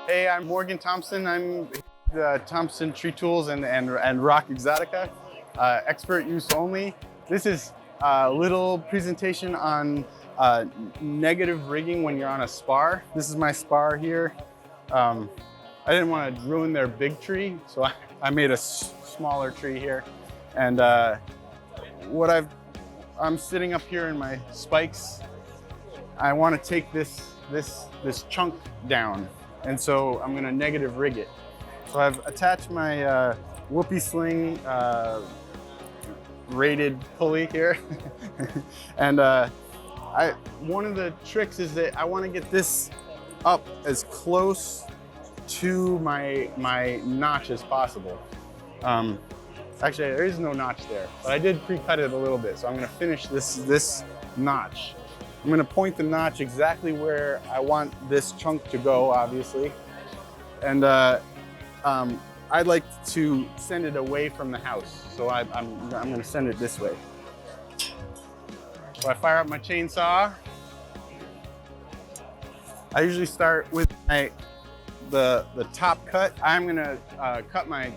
Hey, I'm Morgan Thompson. I'm the Thompson Tree Tools and Rock Exotica, expert use only. This is a little presentation on negative rigging when you're on a spar. This is my spar here. I didn't want to ruin their big tree, so I made a smaller tree here. And I'm sitting up here in my spikes. I want to take this chunk down. And so I'm gonna negative rig it. So I've attached my whoopee sling rated pulley here. And one of the tricks is that I wanna get this up as close to my notch as possible. Actually, there is no notch there, but I did pre-cut it a little bit. So I'm gonna finish this notch. I'm gonna point the notch exactly where I want this chunk to go, obviously. And I'd like to send it away from the house. So I'm gonna send it this way. So I fire up my chainsaw. I usually start with the top cut. I'm gonna cut my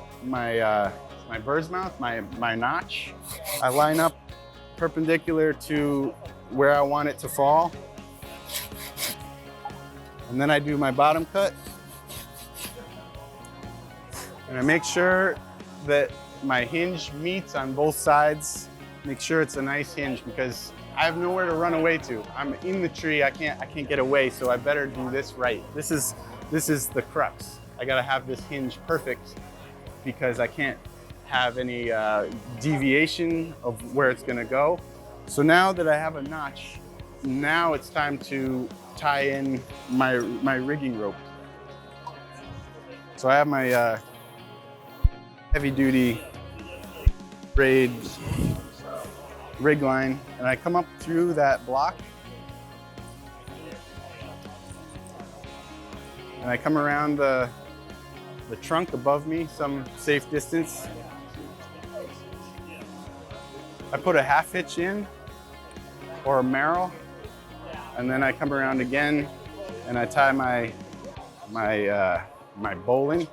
bird's mouth, my notch. I line up perpendicular to where I want it to fall. And then I do my bottom cut. And I make sure that my hinge meets on both sides. Make sure it's a nice hinge because I have nowhere to run away to. I'm in the tree, I can't get away, so I better do this right. This is the crux. I gotta have this hinge perfect because I can't have any deviation of where it's gonna go. So now that I have a notch, now it's time to tie in my rigging rope. So I have my heavy duty braid rig line, and I come up through that block. And I come around the trunk above me, some safe distance. I put a half hitch in, or a marrow, and then I come around again and I tie my bowline.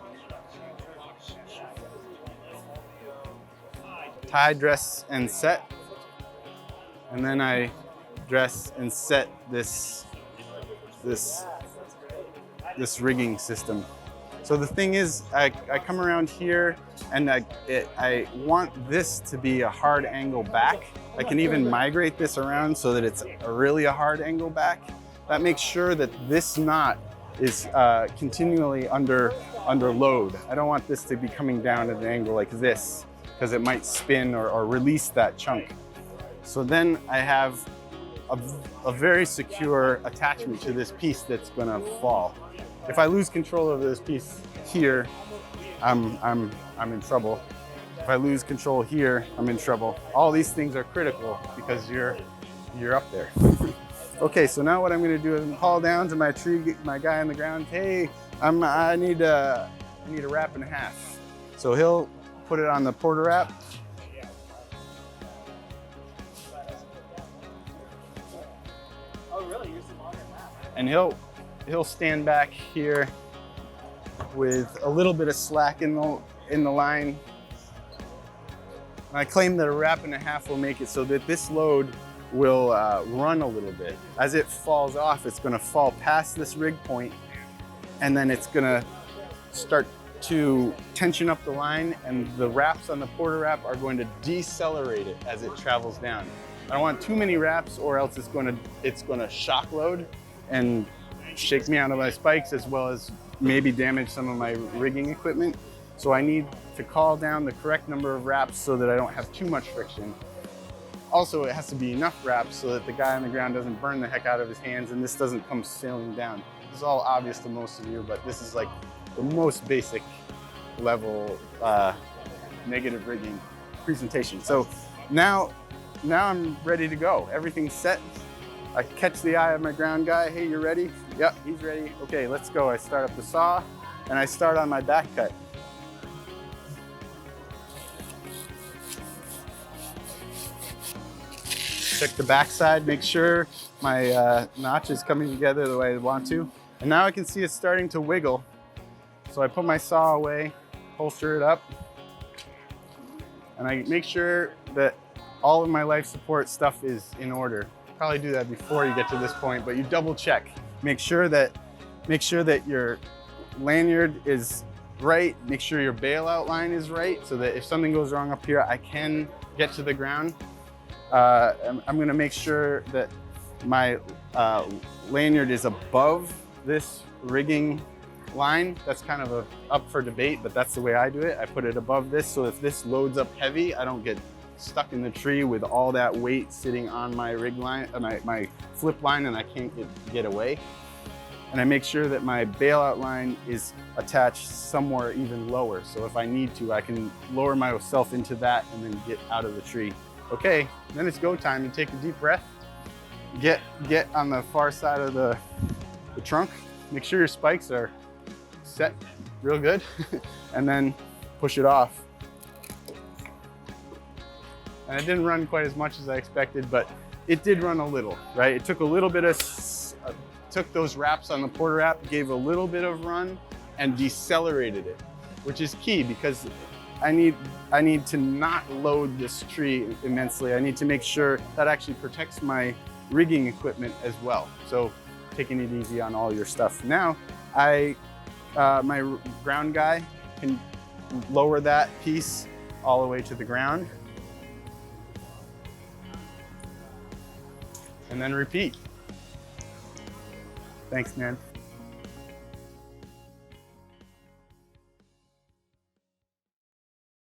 Tie, dress, and set, and then I dress and set this rigging system. So the thing is, I come around here and I want this to be a hard angle back. I can even migrate this around so that it's really a hard angle back. That makes sure that this knot is continually under load. I don't want this to be coming down at an angle like this because it might spin or release that chunk. So then I have a very secure attachment to this piece that's gonna fall. If I lose control of this piece here, I'm in trouble. If I lose control here, I'm in trouble. All these things are critical because you're up there. Okay, so now what I'm gonna do is call down to my guy on the ground. Hey, I need a wrap and a half. So he'll put it on the porter wrap. Oh, really? Use the longer wrap. And he'll stand back here with a little bit of slack in the line. And I claim that a wrap and a half will make it so that this load will run a little bit. As it falls off, it's gonna fall past this rig point, and then it's gonna start to tension up the line, and the wraps on the porter wrap are going to decelerate it as it travels down. I don't want too many wraps, or else it's gonna shock load and shake me out of my spikes, as well as maybe damage some of my rigging equipment. So I need to call down the correct number of wraps so that I don't have too much friction. Also, it has to be enough wraps so that the guy on the ground doesn't burn the heck out of his hands and this doesn't come sailing down. This is all obvious to most of you, but this is like the most basic level negative rigging presentation. So now I'm ready to go. Everything's set. I catch the eye of my ground guy. Hey, you ready? Yep, he's ready. Okay, let's go. I start up the saw and I start on my back cut. Check the back side, make sure my notch is coming together the way I want to. And now I can see it's starting to wiggle. So I put my saw away, holster it up, and I make sure that all of my life support stuff is in order. Probably do that before you get to this point, but you double check. Make sure that your lanyard is right. Make sure your bailout line is right so that if something goes wrong up here, I can get to the ground. I'm gonna make sure that my lanyard is above this rigging line. That's kind of up for debate, but that's the way I do it. I put it above this, so if this loads up heavy, I don't get stuck in the tree with all that weight sitting on my rig line, my flip line, and I can't get away. And I make sure that my bailout line is attached somewhere even lower. So if I need to, I can lower myself into that and then get out of the tree. Okay, then it's go time. You take a deep breath, get on the far side of the trunk, make sure your spikes are set real good, and then push it off. And it didn't run quite as much as I expected, but it did run a little, right? It took a little bit of, took those wraps on the porter wrap, gave a little bit of run and decelerated it, which is key because I need to not load this tree immensely. I need to make sure that actually protects my rigging equipment as well. So taking it easy on all your stuff. Now, my ground guy can lower that piece all the way to the ground. And then repeat. Thanks, man.